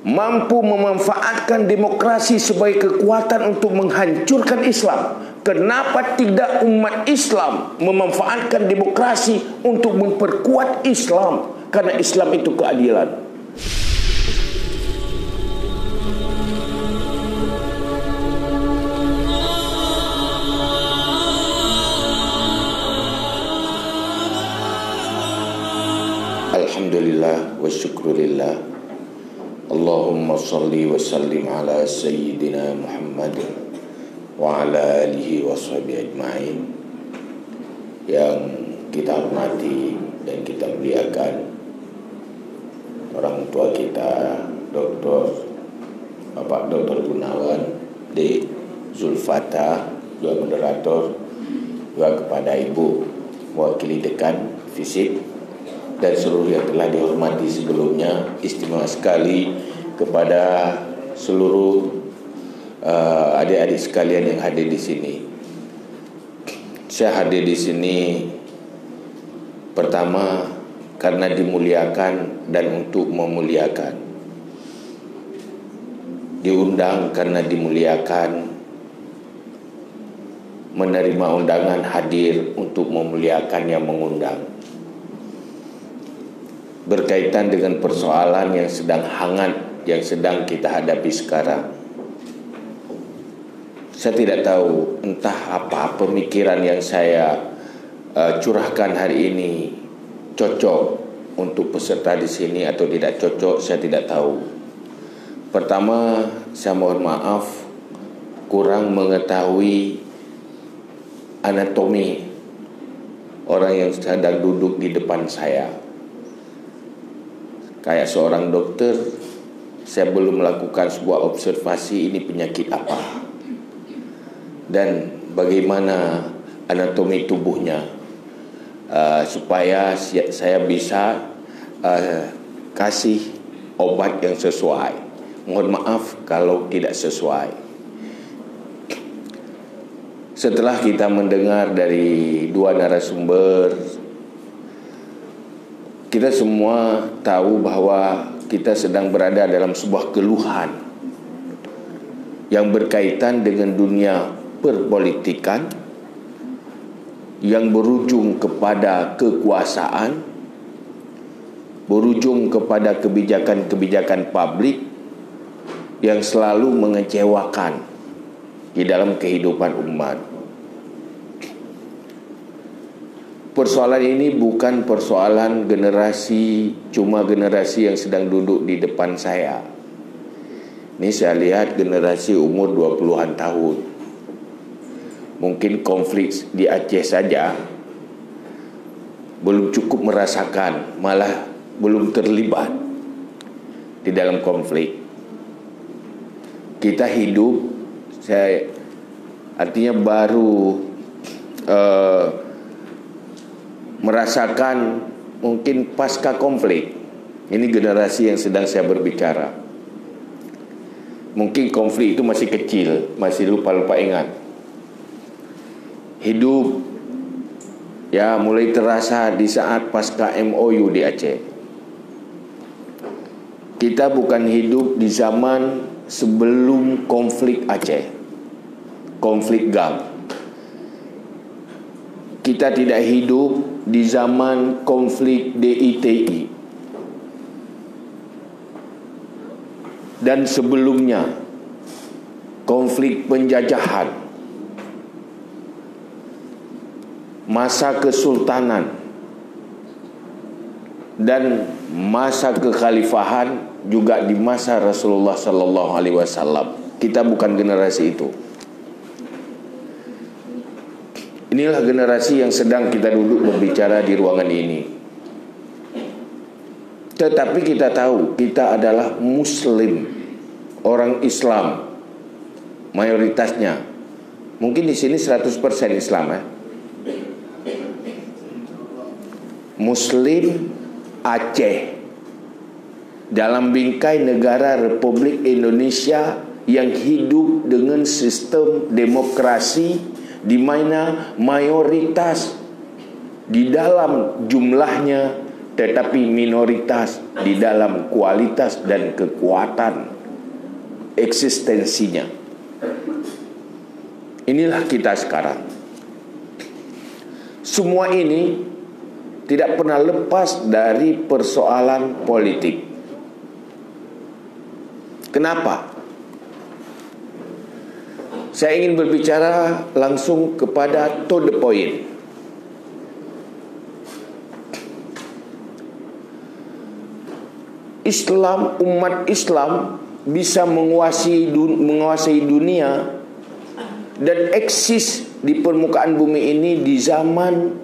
mampu memanfaatkan demokrasi sebagai kekuatan untuk menghancurkan Islam, kenapa tidak umat Islam memanfaatkan demokrasi untuk memperkuat Islam? Karena Islam itu keadilan. Alhamdulillah wa syukurillah. Allahumma salli wa sallim ala Sayyidina Muhammad wa ala alihi wa sahbihi ajma'in. Yang kita hormati dan kita muliakan orang tua kita, Bapak Dr. Gunawan D. Zulfata, juga moderator, juga kepada Ibu mewakili dekan fisik, dan seluruh yang telah dihormati sebelumnya. Istimewa sekali kepada seluruh adik-adik sekalian yang hadir di sini. Saya hadir di sini pertama karena dimuliakan dan untuk memuliakan. Diundang karena dimuliakan, menerima undangan hadir untuk memuliakan yang mengundang. Berkaitan dengan persoalan yang sedang hangat, yang sedang kita hadapi sekarang. Saya tidak tahu entah apa pemikiran yang saya curahkan hari ini cocok untuk peserta di sini atau tidak cocok, saya tidak tahu. Pertama, saya mohon maaf kurang mengetahui anatomi orang yang sedang duduk di depan saya. Kayak seorang dokter, saya belum melakukan sebuah observasi ini penyakit apa dan bagaimana anatomi tubuhnya, supaya saya bisa kasih obat yang sesuai. Mohon maaf kalau tidak sesuai. Setelah kita mendengar dari dua narasumber, kita semua tahu bahwa kita sedang berada dalam sebuah keluhan yang berkaitan dengan dunia perpolitikan, yang berujung kepada kekuasaan, berujung kepada kebijakan-kebijakan publik yang selalu mengecewakan di dalam kehidupan umat. Persoalan ini bukan persoalan generasi, cuma generasi yang sedang duduk di depan saya. Ini saya lihat generasi umur 20-an tahun. Mungkin konflik di Aceh saja belum cukup merasakan, malah belum terlibat di dalam konflik. Kita hidup, artinya baru merasakan mungkin pasca konflik. Ini generasi yang sedang saya berbicara. Mungkin konflik itu masih kecil, masih lupa-lupa ingat. Hidup ya mulai terasa di saat pasca MOU di Aceh. Kita bukan hidup di zaman sebelum konflik Aceh, konflik GAM. Kita tidak hidup di zaman konflik DITI dan sebelumnya konflik penjajahan, masa kesultanan dan masa kekhalifahan, juga di masa Rasulullah sallallahu alaihi wasallam. Kita bukan generasi itu. Inilah generasi yang sedang kita duduk berbicara di ruangan ini. Tetapi kita tahu kita adalah Muslim, orang Islam mayoritasnya. Mungkin di sini 100% Islam ya. Muslim Aceh dalam bingkai negara Republik Indonesia yang hidup dengan sistem demokrasi di mana mayoritas di dalam jumlahnya tetapi minoritas di dalam kualitas dan kekuatan eksistensinya. Inilah kita sekarang. Semua ini tidak pernah lepas dari persoalan politik. Kenapa? Saya ingin berbicara langsung kepada to the point. Islam, umat Islam bisa menguasai dunia dan eksis di permukaan bumi ini di zaman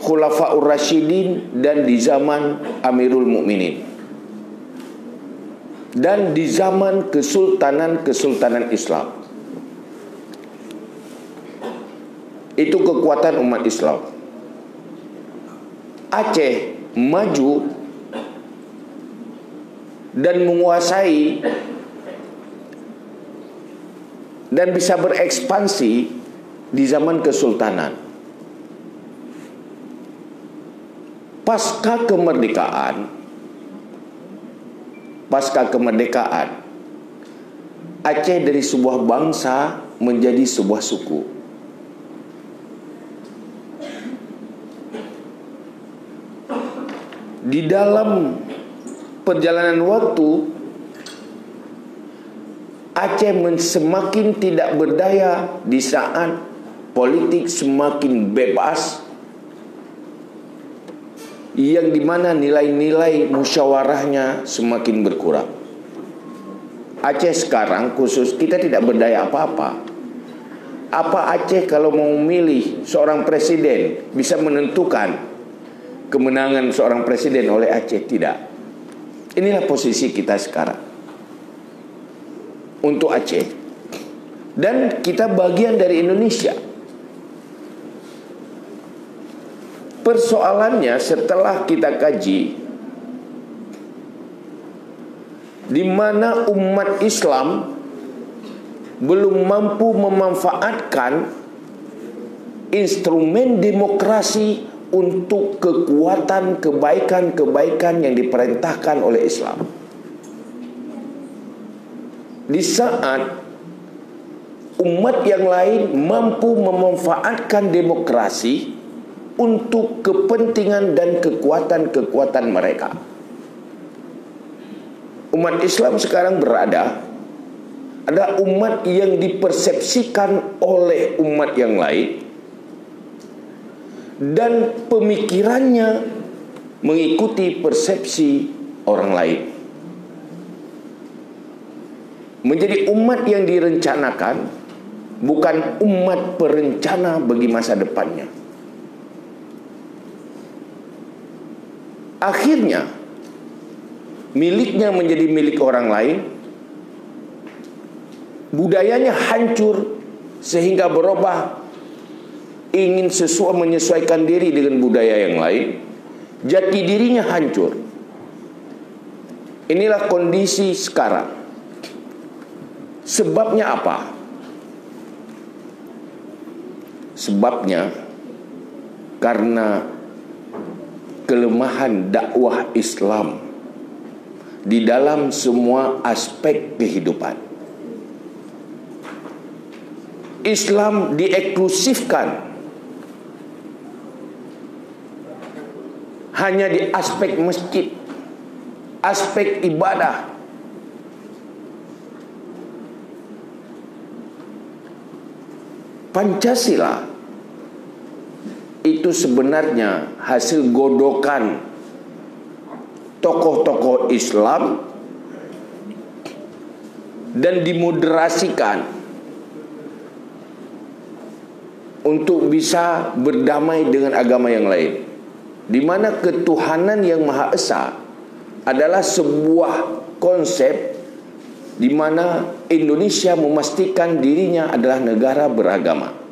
Khulafaur Rasyidin dan di zaman Amirul Mukminin dan di zaman kesultanan Islam. Itu kekuatan umat Islam. Aceh maju dan menguasai dan bisa berekspansi di zaman kesultanan. Pasca kemerdekaan, Aceh dari sebuah bangsa menjadi sebuah suku. Di dalam perjalanan waktu, Aceh semakin tidak berdaya di saat politik semakin bebas, yang dimana nilai-nilai musyawarahnya semakin berkurang. Aceh sekarang khusus kita tidak berdaya apa-apa. Apa Aceh kalau mau memilih seorang presiden bisa menentukan kemenangan seorang presiden oleh Aceh? Tidak. Inilah posisi kita sekarang untuk Aceh. Dan kita bagian dari Indonesia. Persoalannya setelah kita kaji, di mana umat Islam belum mampu memanfaatkan instrumen demokrasi untuk kekuatan kebaikan-kebaikan yang diperintahkan oleh Islam. Di saat umat yang lain mampu memanfaatkan demokrasi untuk kepentingan dan kekuatan-kekuatan mereka, umat Islam sekarang ada umat yang dipersepsikan oleh umat yang lain dan pemikirannya mengikuti persepsi orang lain. Menjadi umat yang direncanakan, bukan umat perencana bagi masa depannya. Akhirnya miliknya menjadi milik orang lain, budayanya hancur sehingga berubah, ingin menyesuaikan diri dengan budaya yang lain, jati dirinya hancur. Inilah kondisi sekarang. Sebabnya apa? Sebabnya karena kelemahan dakwah Islam di dalam semua aspek kehidupan. Islam dieksklusifkan hanya di aspek masjid, aspek ibadah. Pancasila itu sebenarnya hasil godokan tokoh-tokoh Islam dan dimoderasikan untuk bisa berdamai dengan agama yang lain, di mana ketuhanan yang Maha Esa adalah sebuah konsep di mana Indonesia memastikan dirinya adalah negara beragama.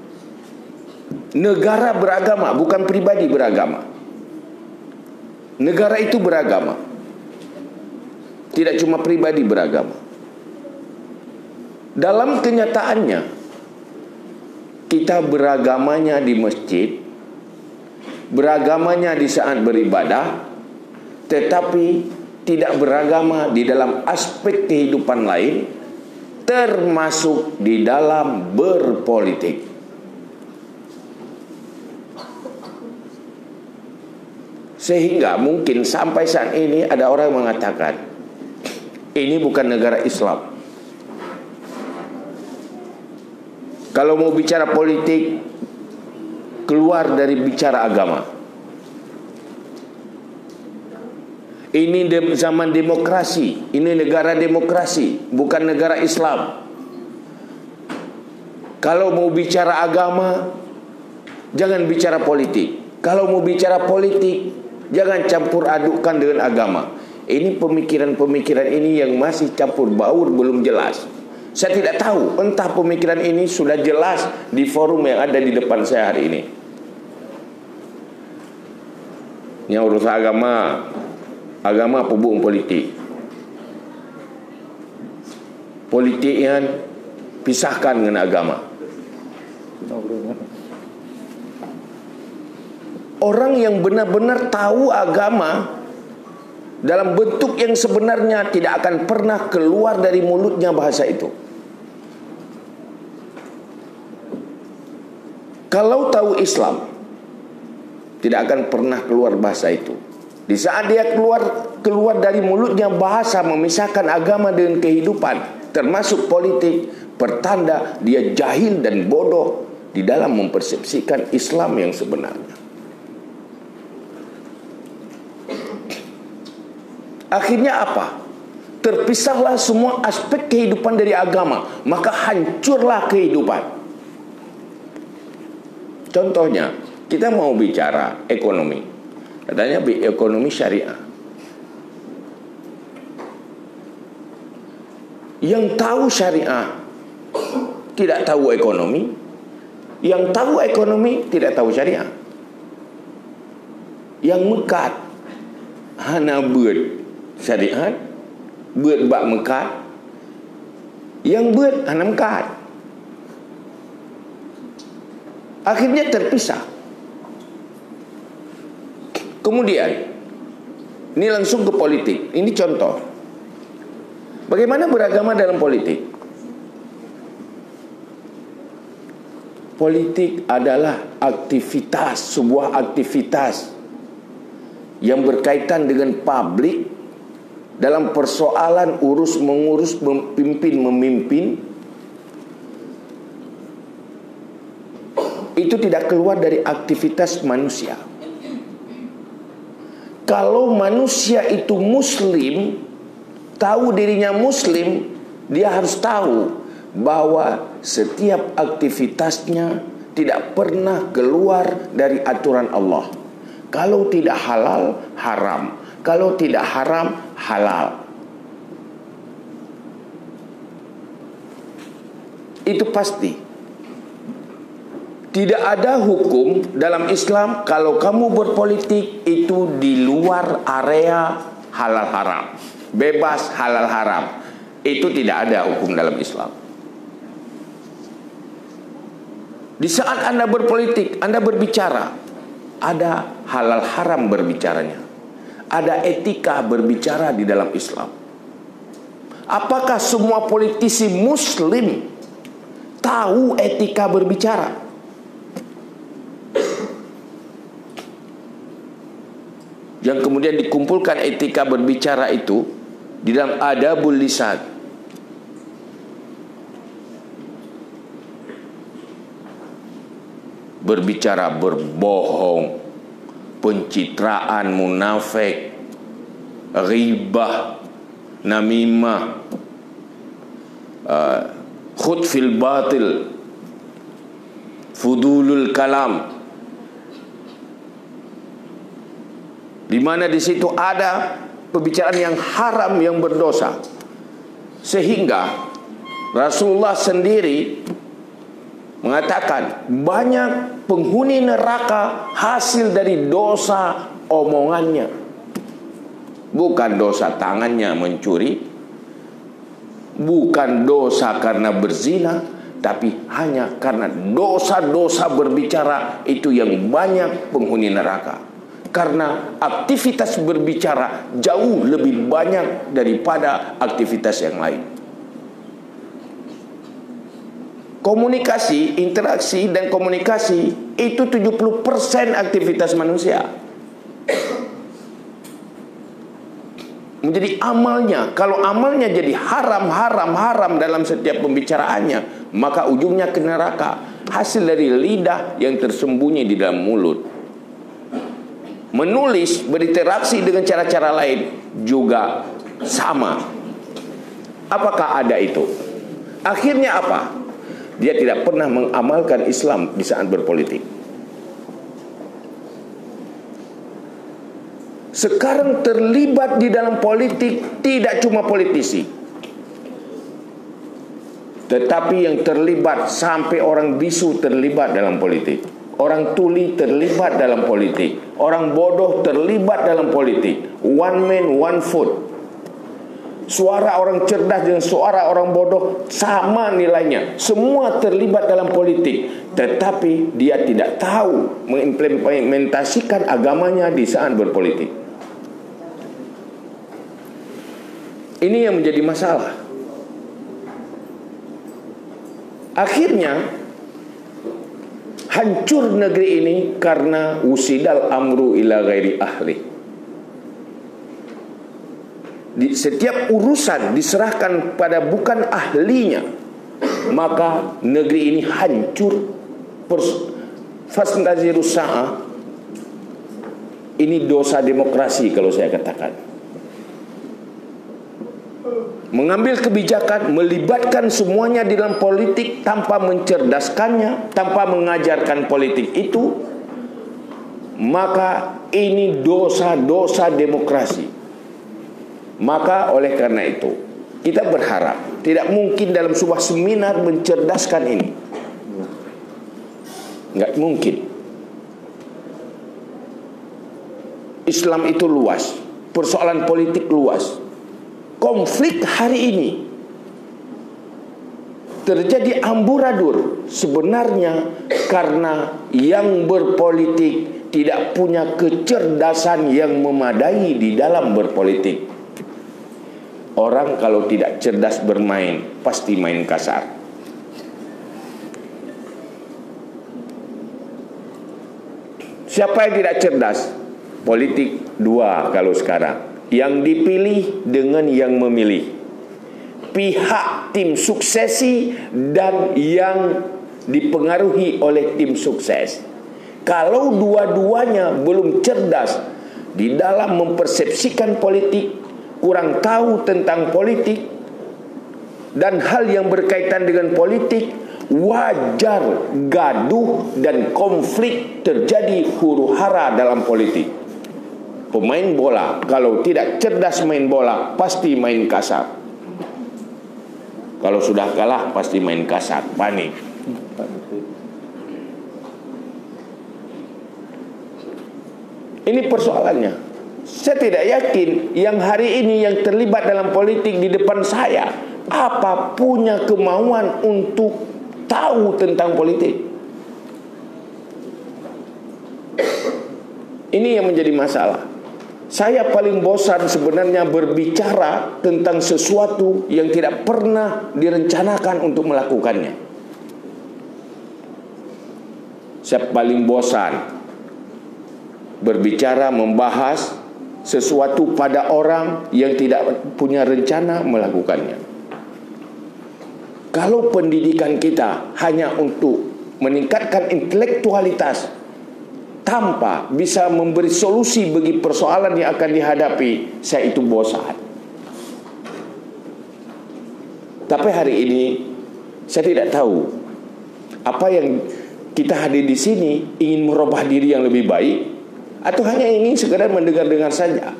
Negara beragama, bukan pribadi beragama. Negara itu beragama, tidak cuma pribadi beragama. Dalam kenyataannya, kita beragamanya di masjid, beragamanya di saat beribadah, tetapi tidak beragama di dalam aspek kehidupan lain, termasuk di dalam berpolitik. Sehingga mungkin sampai saat ini ada orang yang mengatakan ini bukan negara Islam. Kalau mau bicara politik, keluar dari bicara agama. Ini zaman demokrasi, ini negara demokrasi, bukan negara Islam. Kalau mau bicara agama, jangan bicara politik. Kalau mau bicara politik, jangan campur adukkan dengan agama. Ini pemikiran-pemikiran ini yang masih campur baur, belum jelas. Saya tidak tahu, entah pemikiran ini sudah jelas di forum yang ada di depan saya hari ini. Ini urusan agama. Agama apa bukan politik? Politik yang pisahkan dengan agama. Orang yang benar-benar tahu agama dalam bentuk yang sebenarnya tidak akan pernah keluar dari mulutnya bahasa itu. Kalau tahu Islam, tidak akan pernah keluar bahasa itu. Di saat dia keluar dari mulutnya bahasa memisahkan agama dengan kehidupan, termasuk politik, pertanda dia jahil dan bodoh di dalam mempersepsikan Islam yang sebenarnya. Akhirnya apa? Terpisahlah semua aspek kehidupan dari agama, maka hancurlah kehidupan. Contohnya, kita mau bicara ekonomi. Katanya ekonomi syariah. Yang tahu syariah tidak tahu ekonomi. Yang tahu ekonomi tidak tahu syariah. Yang mekat hana buat syariat, buat bak mekat. Yang buat hana mekat. Akhirnya terpisah. Kemudian, ini langsung ke politik. Ini contoh. Bagaimana beragama dalam politik? Politik adalah aktivitas, sebuah aktivitas yang berkaitan dengan publik dalam persoalan urus-mengurus, memimpin. Itu tidak keluar dari aktivitas manusia. Kalau manusia itu muslim, tahu dirinya muslim, dia harus tahu bahwa setiap aktivitasnya tidak pernah keluar dari aturan Allah. Kalau tidak halal, haram. Kalau tidak haram, halal. Itu pasti. Tidak ada hukum dalam Islam kalau kamu berpolitik itu di luar area halal haram, bebas halal haram. Itu tidak ada hukum dalam Islam. Di saat Anda berpolitik, Anda berbicara, ada halal haram berbicaranya. Ada etika berbicara di dalam Islam. Apakah semua politisi muslim tahu etika berbicara? Yang kemudian dikumpulkan etika berbicara itu di dalam adabul lisan. Berbicara berbohong, pencitraan, munafik, ghibah, namimah, khud fil batil, fudulul kalam. Di mana di situ ada pembicaraan yang haram, yang berdosa. Sehingga Rasulullah sendiri mengatakan banyak penghuni neraka hasil dari dosa omongannya. Bukan dosa tangannya mencuri, bukan dosa karena berzina, tapi hanya karena dosa-dosa berbicara itu yang banyak penghuni neraka. karena aktivitas berbicara jauh lebih banyak daripada aktivitas yang lain. Komunikasi, interaksi dan komunikasi itu 70% aktivitas manusia. Menjadi amalnya. Kalau amalnya jadi haram dalam setiap pembicaraannya, maka ujungnya ke neraka. Hasil dari lidah yang tersembunyi di dalam mulut. Menulis, berinteraksi dengan cara-cara lain juga sama. Apakah ada itu? Akhirnya apa? Dia tidak pernah mengamalkan Islam di saat berpolitik. Sekarang terlibat di dalam politik tidak cuma politisi, tetapi yang terlibat sampai orang bisu terlibat dalam politik, orang tuli terlibat dalam politik, orang bodoh terlibat dalam politik. One man, one vote. Suara orang cerdas dengan suara orang bodoh sama nilainya. Semua terlibat dalam politik, tetapi dia tidak tahu mengimplementasikan agamanya di saat berpolitik. Ini yang menjadi masalah. Akhirnya hancur negeri ini karena wusidal amru ila ghairi ahli. Setiap urusan diserahkan pada bukan ahlinya, maka negeri ini hancur. Fasnazirus sa'ah. Ini dosa demokrasi kalau saya katakan. Mengambil kebijakan, melibatkan semuanya di dalam politik tanpa mencerdaskannya, tanpa mengajarkan politik itu, maka ini dosa-dosa demokrasi. Maka oleh karena itu, kita berharap tidak mungkin dalam sebuah seminar mencerdaskan ini. Nggak mungkin. Islam itu luas, persoalan politik luas. Konflik hari ini terjadi amburadul sebenarnya karena yang berpolitik tidak punya kecerdasan yang memadai di dalam berpolitik. Orang kalau tidak cerdas bermain, pasti main kasar. Siapa yang tidak cerdas? Politik dua kalau sekarang. Yang dipilih dengan yang memilih. Pihak tim suksesi dan yang dipengaruhi oleh tim sukses. Kalau dua-duanya belum cerdas di dalam mempersepsikan politik, kurang tahu tentang politik dan hal yang berkaitan dengan politik, wajar gaduh dan konflik terjadi huru-hara dalam politik. Pemain bola kalau tidak cerdas main bola pasti main kasar. Kalau sudah kalah pasti main kasar, panik. Ini persoalannya. Saya tidak yakin yang hari ini yang terlibat dalam politik di depan saya apa punya kemauan untuk tahu tentang politik. Ini yang menjadi masalah. Saya paling bosan sebenarnya berbicara tentang sesuatu yang tidak pernah direncanakan untuk melakukannya. Saya paling bosan berbicara membahas sesuatu pada orang yang tidak punya rencana melakukannya. Kalau pendidikan kita hanya untuk meningkatkan intelektualitas tanpa bisa memberi solusi bagi persoalan yang akan dihadapi, saya itu bosan. Tapi hari ini saya tidak tahu apa yang kita hadir di sini ingin merubah diri yang lebih baik, atau hanya ingin sekedar mendengar-dengar saja.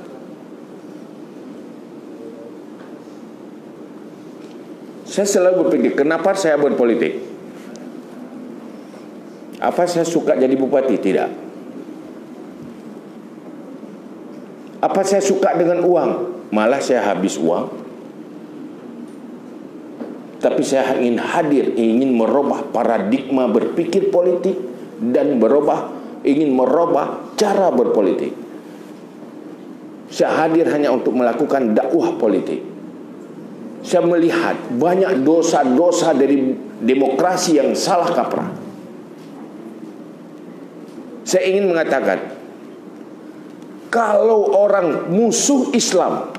Saya selalu berpikir, kenapa saya berpolitik? Apa saya suka jadi bupati? Tidak. Apa saya suka dengan uang? Malah saya habis uang. Tapi saya ingin hadir, ingin merubah paradigma berpikir politik dan ingin merubah cara berpolitik. Saya hadir hanya untuk melakukan dakwah politik. Saya melihat banyak dosa-dosa dari demokrasi yang salah kaprah. Saya ingin mengatakan, kalau orang musuh Islam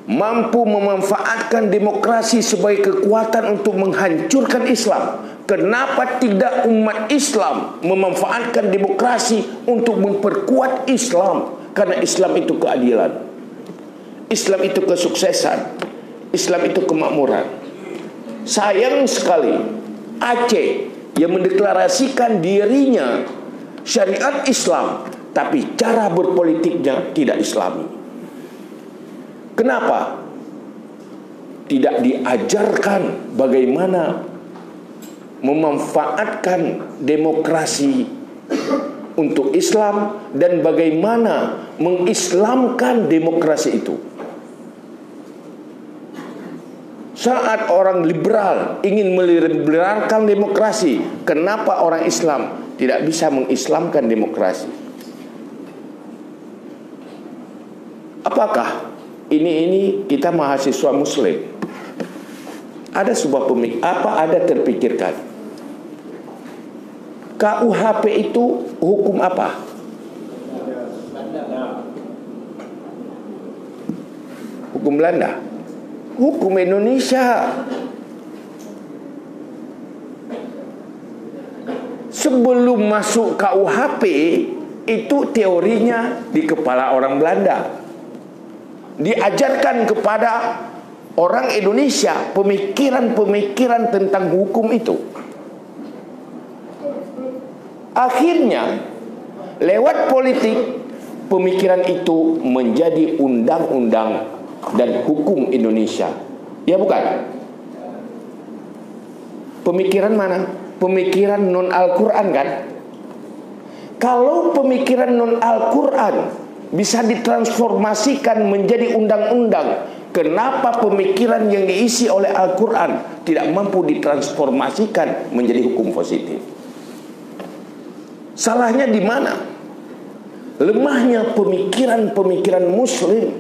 mampu memanfaatkan demokrasi sebagai kekuatan untuk menghancurkan Islam, kenapa tidak umat Islam memanfaatkan demokrasi untuk memperkuat Islam? Karena Islam itu keadilan, Islam itu kesuksesan, Islam itu kemakmuran. Sayang sekali Aceh yang mendeklarasikan dirinya syariat Islam, tapi cara berpolitiknya tidak Islami. Kenapa? Tidak diajarkan bagaimana memanfaatkan demokrasi untuk Islam dan bagaimana mengislamkan demokrasi itu. Saat orang liberal ingin meliberalkan demokrasi, kenapa orang Islam tidak bisa mengislamkan demokrasi? Apakah ini kita mahasiswa Muslim? Ada sebuah ada terpikirkan KUHP itu hukum apa? Hukum Belanda. Hukum Indonesia. Sebelum masuk KUHP, itu teorinya di kepala orang Belanda. Diajarkan kepada orang Indonesia pemikiran-pemikiran tentang hukum itu. Akhirnya lewat politik, pemikiran itu menjadi undang-undang dan hukum Indonesia. Ya bukan? Pemikiran mana? Pemikiran non Al-Quran kan? Kalau pemikiran non Al-Quran bisa ditransformasikan menjadi undang-undang, kenapa pemikiran yang diisi oleh Al-Quran tidak mampu ditransformasikan menjadi hukum positif? Salahnya di mana? Lemahnya pemikiran-pemikiran Muslim,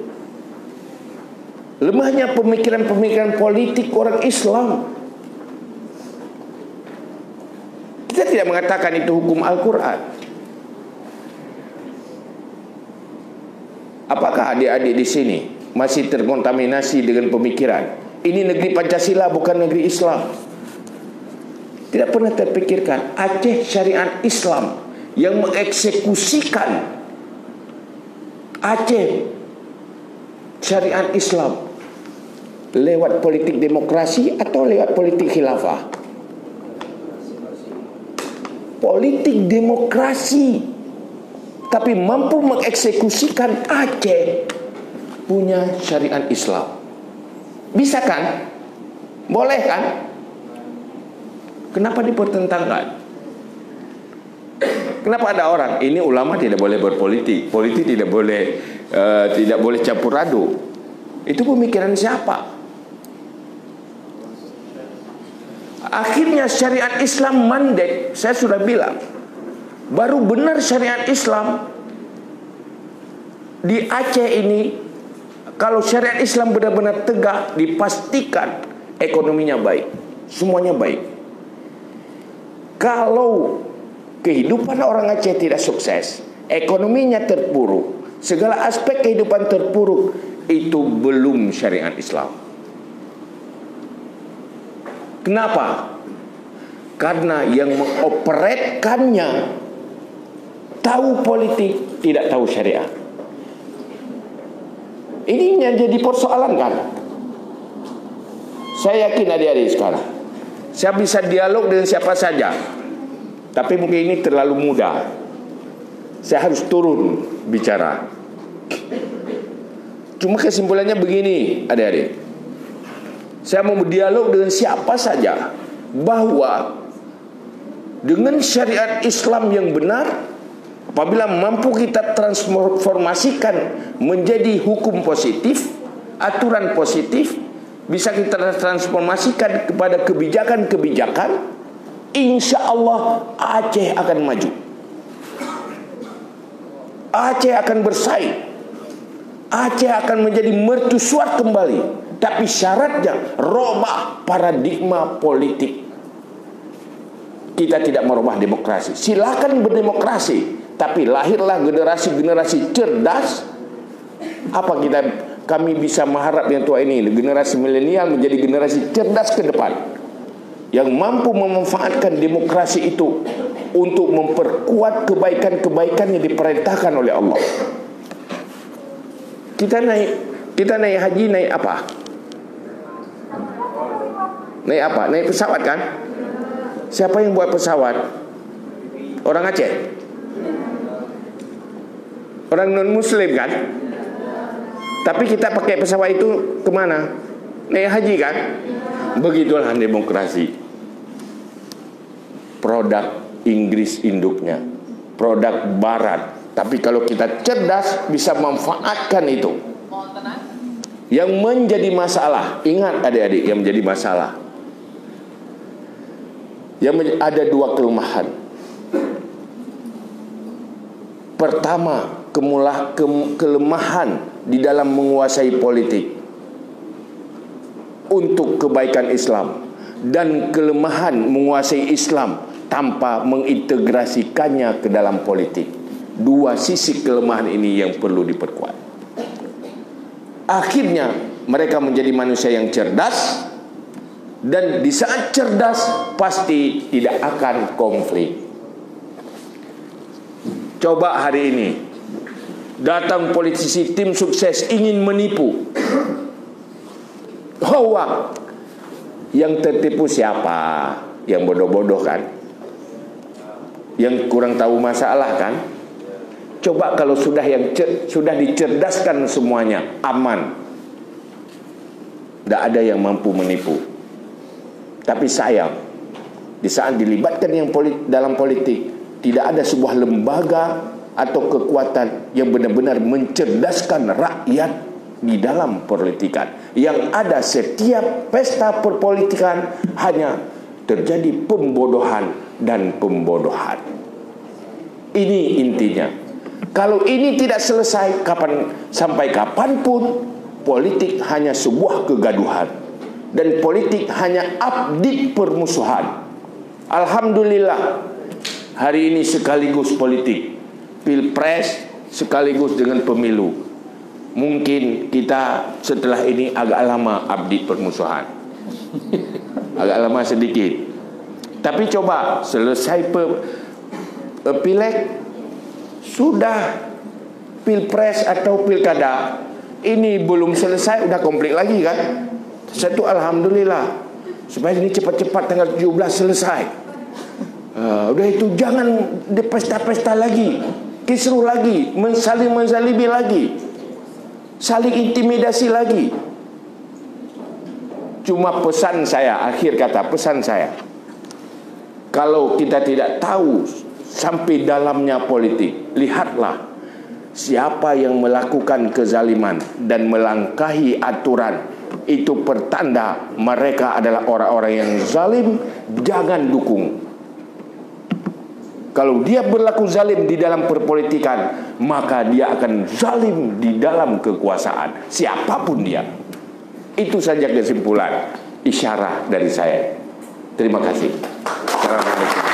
lemahnya pemikiran-pemikiran politik orang Islam. Kita tidak mengatakan itu hukum Al-Quran. Apakah adik-adik di sini masih terkontaminasi dengan pemikiran ini negeri Pancasila bukan negeri Islam? Tidak pernah terpikirkan Aceh syariat Islam yang mengeksekusikan Aceh syariat Islam lewat politik demokrasi atau lewat politik khilafah? Politik demokrasi, tapi mampu mengeksekusikan Aceh punya syariat Islam. Bisa kan? Boleh kan? Kenapa dipertentangkan? Kenapa ada orang ini ulama tidak boleh berpolitik, politik tidak boleh campur aduk? Itu pemikiran siapa? Akhirnya syariat Islam mandek. Saya sudah bilang, baru benar syariat Islam di Aceh ini. Kalau syariat Islam benar-benar tegak, dipastikan ekonominya baik, semuanya baik. Kalau kehidupan orang Aceh tidak sukses, ekonominya terpuruk, segala aspek kehidupan terpuruk, itu belum syariat Islam. Kenapa? Karena yang mengoperetkannya tahu politik, tidak tahu syariat. Ini yang jadi persoalan kan? Saya yakin adik-adik sekarang, saya bisa dialog dengan siapa saja, tapi mungkin ini terlalu mudah. Saya harus turun bicara. Cuma kesimpulannya begini adik-adik, saya mau berdialog dengan siapa saja, bahwa dengan syariat Islam yang benar, apabila mampu kita transformasikan menjadi hukum positif, aturan positif, bisa kita transformasikan kepada kebijakan-kebijakan, insya Allah Aceh akan maju. Aceh akan bersaing. Aceh akan menjadi mercusuar kembali. Tapi syaratnya robah paradigma politik. Kita tidak merubah demokrasi. Silakan berdemokrasi, tapi lahirlah generasi-generasi cerdas. Apa kami bisa mengharap yang tua ini, generasi milenial menjadi generasi cerdas ke depan, yang mampu memanfaatkan demokrasi itu untuk memperkuat kebaikan-kebaikan yang diperintahkan oleh Allah. Kita naik haji, naik apa? Naik apa? Naik pesawat kan? Siapa yang buat pesawat? Orang Aceh? Orang non-muslim kan? Tapi kita pakai pesawat itu kemana? Naik haji kan? Begitulah demokrasi. Produk Inggris induknya, produk Barat. Tapi kalau kita cerdas, bisa manfaatkan itu. Yang menjadi masalah, ingat adik-adik, yang menjadi masalah, ada dua kelemahan. Pertama, kelemahan di dalam menguasai politik untuk kebaikan Islam, dan kelemahan menguasai Islam tanpa mengintegrasikannya ke dalam politik. Dua sisi kelemahan ini yang perlu diperkuat. Akhirnya mereka menjadi manusia yang cerdas, dan di saat cerdas pasti tidak akan konflik. Coba hari ini datang politisi tim sukses ingin menipu. Hoak. Yang tertipu siapa? Yang bodoh-bodoh kan? Yang kurang tahu masalah kan? Coba kalau sudah dicerdaskan semuanya, aman. Tidak ada yang mampu menipu. Tapi sayang, di saat dilibatkan yang dalam politik, tidak ada sebuah lembaga atau kekuatan yang benar-benar mencerdaskan rakyat di dalam politikan. Yang ada setiap pesta perpolitikan hanya terjadi pembodohan dan pembodohan. Ini intinya. Kalau ini tidak selesai, sampai kapanpun politik hanya sebuah kegaduhan, dan politik hanya abdi permusuhan. Alhamdulillah, hari ini sekaligus politik, pilpres sekaligus dengan pemilu. Mungkin kita setelah ini agak lama abdi permusuhan, agak lama sedikit. Tapi coba selesai pileg, sudah pilpres atau pilkada, ini belum selesai udah konflik lagi kan? Satu alhamdulillah, supaya ini cepat-cepat tanggal 17 selesai. Udah itu jangan di pesta-pesta lagi, kisruh lagi, saling menzalimi lagi, saling intimidasi lagi. Cuma pesan saya, akhir kata pesan saya, kalau kita tidak tahu sampai dalamnya politik, lihatlah siapa yang melakukan kezaliman dan melangkahi aturan. Itu pertanda mereka adalah orang-orang yang zalim. Jangan dukung. Kalau dia berlaku zalim di dalam perpolitikan, maka dia akan zalim di dalam kekuasaan, siapapun dia. Itu saja kesimpulan, isyarat dari saya. Terima kasih. Assalamualaikum.